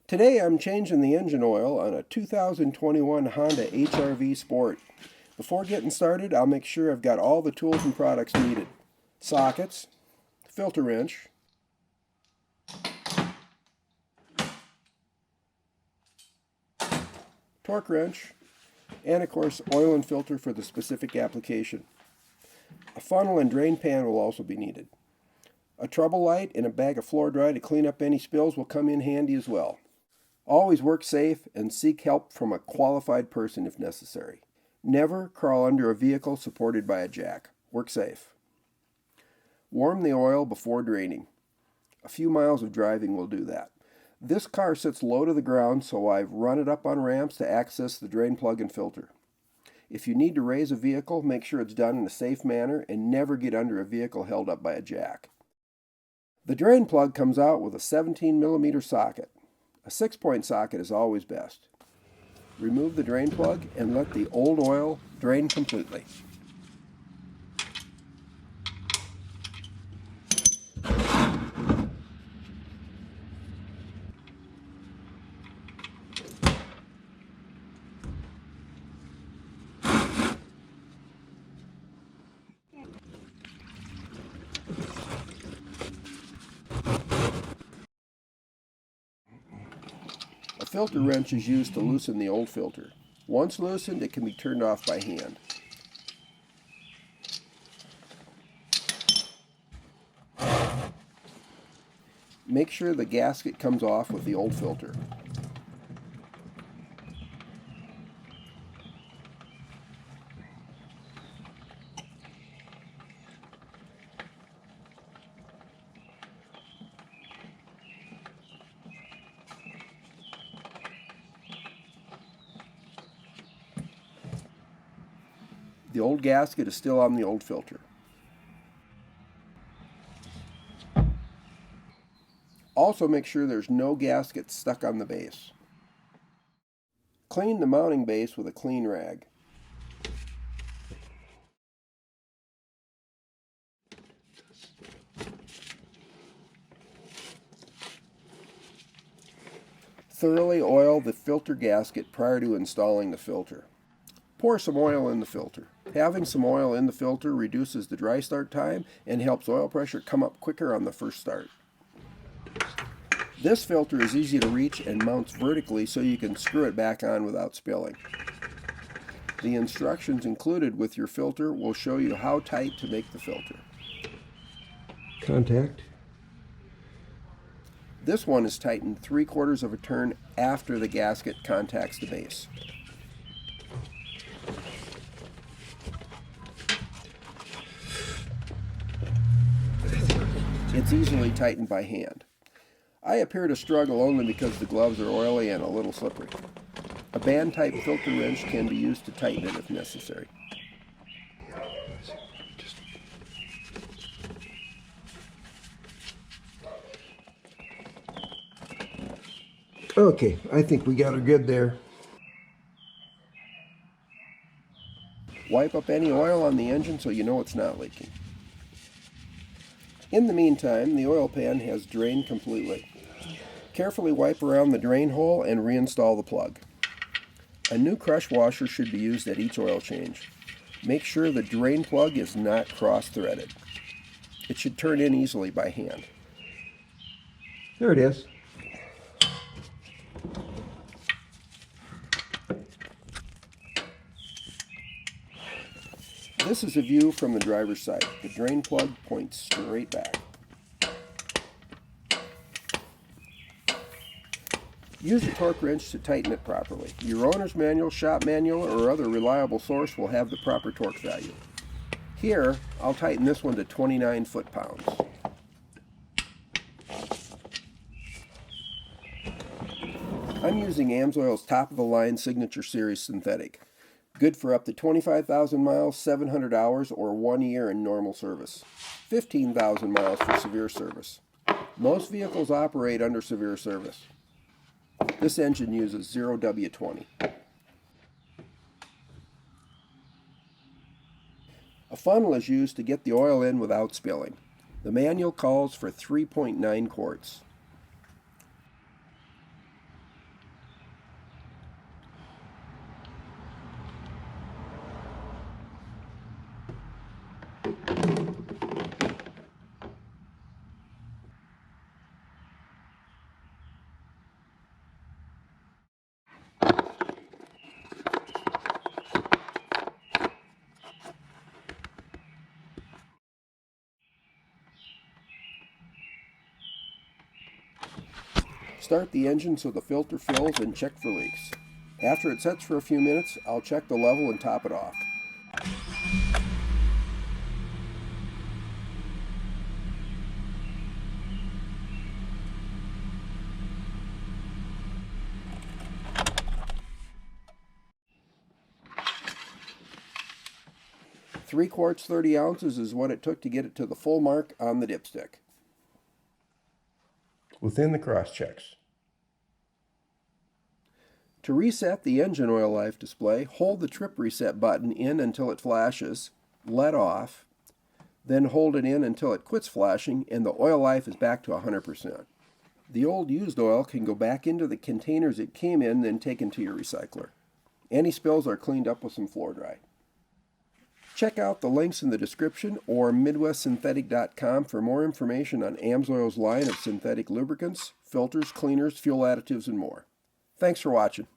Today I'm changing the engine oil on a 2021 Honda HR-V Sport. Before getting started, I'll make sure I've got all the tools and products needed. Sockets, filter wrench, torque wrench, and of course oil and filter for the specific application. A funnel and drain pan will also be needed. A trouble light and a bag of floor dry to clean up any spills will come in handy as well. Always work safe and seek help from a qualified person if necessary. Never crawl under a vehicle supported by a jack. Work safe. Warm the oil before draining. A few miles of driving will do that. This car sits low to the ground, so I've run it up on ramps to access the drain plug and filter. If you need to raise a vehicle, make sure it's done in a safe manner and never get under a vehicle held up by a jack. The drain plug comes out with a 17mm socket. A 6-point socket is always best. Remove the drain plug and let the old oil drain completely. A filter wrench is used to loosen the old filter. Once loosened, it can be turned off by hand. Make sure the gasket comes off with the old filter. The old gasket is still on the old filter. Also make sure there's no gasket stuck on the base. Clean the mounting base with a clean rag. Thoroughly oil the filter gasket prior to installing the filter. Pour some oil in the filter. Having some oil in the filter reduces the dry start time and helps oil pressure come up quicker on the first start. This filter is easy to reach and mounts vertically so you can screw it back on without spilling. The instructions included with your filter will show you how tight to make the filter. Contact. This one is tightened 3/4 of a turn after the gasket contacts the base. It's easily tightened by hand. I appear to struggle only because the gloves are oily and a little slippery. A band-type filter wrench can be used to tighten it if necessary. Okay, I think we got her good there. Wipe up any oil on the engine so you know it's not leaking. In the meantime, the oil pan has drained completely. Carefully wipe around the drain hole and reinstall the plug. A new crush washer should be used at each oil change. Make sure the drain plug is not cross-threaded. It should turn in easily by hand. There it is. This is a view from the driver's side. The drain plug points straight back. Use a torque wrench to tighten it properly. Your owner's manual, shop manual, or other reliable source will have the proper torque value. Here, I'll tighten this one to 29 foot-pounds. I'm using AMSOIL's top-of-the-line Signature Series synthetic. Good for up to 25,000 miles, 700 hours, or 1 year in normal service. 15,000 miles for severe service. Most vehicles operate under severe service. This engine uses 0W-20. A funnel is used to get the oil in without spilling. The manual calls for 3.9 quarts. Start the engine so the filter fills and check for leaks. After it sets for a few minutes, I'll check the level and top it off. Three quarts, 30 ounces is what it took to get it to the full mark on the dipstick. Within the cross checks. To reset the engine oil life display, hold the trip reset button in until it flashes, let off, then hold it in until it quits flashing and the oil life is back to 100%. The old used oil can go back into the containers it came in, then taken to your recycler. Any spills are cleaned up with some floor dry. Check out the links in the description or MidwestSynthetic.com for more information on AMSOIL's line of synthetic lubricants, filters, cleaners, fuel additives, and more. Thanks for watching.